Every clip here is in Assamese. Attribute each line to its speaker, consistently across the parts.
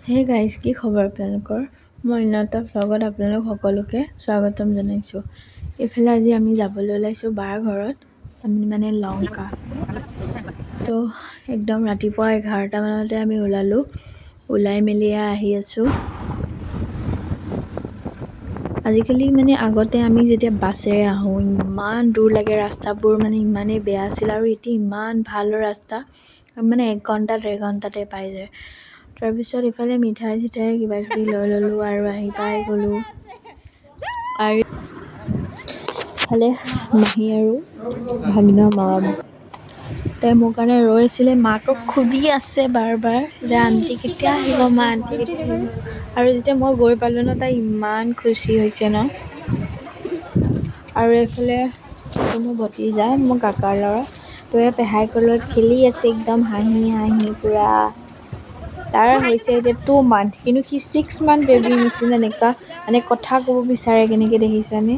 Speaker 1: হে গাইজ, কি খবৰ আপোনালোকৰ? মই অন্য ভ্লগত আপোনালোক সকলোকে স্বাগতম জনাইছোঁ। এইফালে আজি আমি যাবলৈ ওলাইছোঁ বাৰ ঘৰত, আমি মানে লংকা। তো একদম ৰাতিপুৱা 11টা মানতে আমি ওলাই মেলি আহি আছোঁ। আজিকালি মানে আগতে আমি যেতিয়া বাছেৰে আহোঁ, ইমান দূৰ লাগে, ৰাস্তাবোৰ মানে ইমানেই বেয়া আছিল, আৰু এতিয়া ইমান ভাল ৰাস্তা, মানে 1 ঘণ্টা 1.5 ঘণ্টাতে পাই যায়। তাৰপিছত ইফালে মিঠাই চিঠাই কিবা কিবি লৈ ল'লোঁ আৰু আহি পাই গ'লোঁ। আৰু ইফালে মাহী আৰু ভাগিনৰ মৰম, তাই মোৰ কাৰণে ৰৈ আছিলে, মাকক খুজি আছে বাৰ যে আণ্টি কেতিয়া আহিব, মা আণ্টি কেতিয়া আহিব। আৰু যেতিয়া মই গৈ পালোঁ ন, তাই ইমান খুচি হৈছে ন। আৰু এইফালে মোৰ ভতিজা, মোৰ কাকাৰ ল'ৰা, তো পেহাইকৰ লগত খেলি আছে, একদম হাঁহি পূৰা। তাৰ হৈছে এতিয়া 2 মান্থ, কিন্তু সি 6 মান্থ বেবীৰ নিচিনা এনেকুৱা মানে কথা ক'ব বিচাৰে, কেনেকৈ দেখিছানে?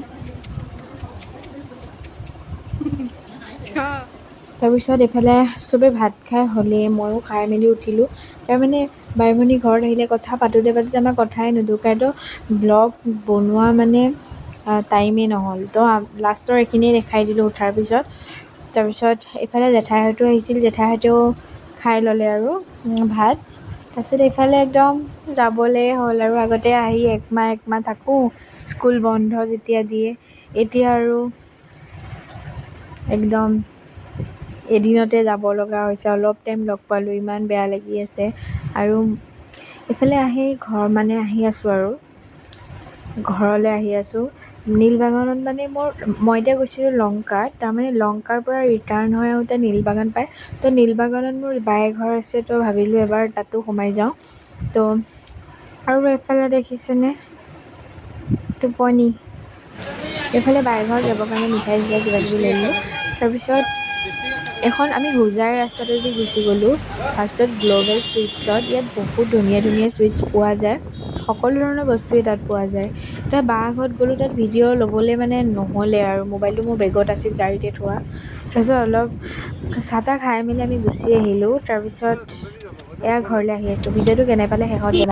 Speaker 1: তাৰপিছত এইফালে চবেই ভাত খাই হ'লেই, ময়ো খাই মেলি উঠিলোঁ। তাৰমানে বাই ভনী ঘৰত আহিলে কথা পাতোঁতে আমাৰ কথাই নুঢুকাই, তো ব্লগ বনোৱা মানে টাইমেই নহ'ল। তো লাষ্টৰ এইখিনিয়ে দেখাই দিলোঁ উঠাৰ পিছত। তাৰপিছত এইফালে জেঠাইহঁতো আহিছিল, জেঠাইহঁতেও খাই ল'লে আৰু ভাত। তাৰপিছত এইফালে একদম যাবলৈ হ'ল আৰু আগতে আহি একমাহ থাকোঁ, স্কুল বন্ধ যেতিয়া দিয়ে। এতিয়া আৰু একদম এদিনতে যাব লগা হৈছে। অলপ টাইম লগ পালোঁ, ইমান বেয়া লাগি আছে। আৰু এইফালে আহি আছোঁ আৰু ঘৰলৈ আহি আছোঁ। নীলবাগানত মানে মই এতিয়া গৈছিলোঁ লংকাত, তাৰমানে লংকাৰ পৰা ৰিটাৰ্ণ হৈ আহোঁতে নীলবাগান পায়। তো নীলবাগানত মোৰ বাই ঘৰ আছে, তো ভাবিলোঁ এবাৰ তাতো সোমাই যাওঁ। তো আৰু এইফালে দেখিছেনে টোপনি। এইফালে বাই ঘৰত যাবৰ কাৰণে মিঠাই চিঠাই কিবা কিবি লৈ ল'লোঁ। তাৰপিছত এখন আমি হোজাই ৰাস্তাটোদি গুচি গ'লোঁ। ফাৰ্ষ্টত গ্ল'বেল চুইটছত, ইয়াত বহুত ধুনীয়া ধুনীয়া চুইটছ পোৱা যায়, সকলো ধৰণৰ বস্তুৱেই তাত পোৱা যায়। তাত বা ঘৰত গ'লোঁ, তাত ভিডিঅ' ল'বলৈ মানে নহ'লে, আৰু মোবাইলটো মোৰ বেগত আছিল, গাড়ীতে থোৱা। তাৰপিছত অলপ চাহ তাহ খাই মেলি আমি গুচি আহিলোঁ। তাৰপিছত এয়া ঘৰলৈ আহি আছোঁ। ভিডিঅ'টো কেনে পালে শেষত জনাব।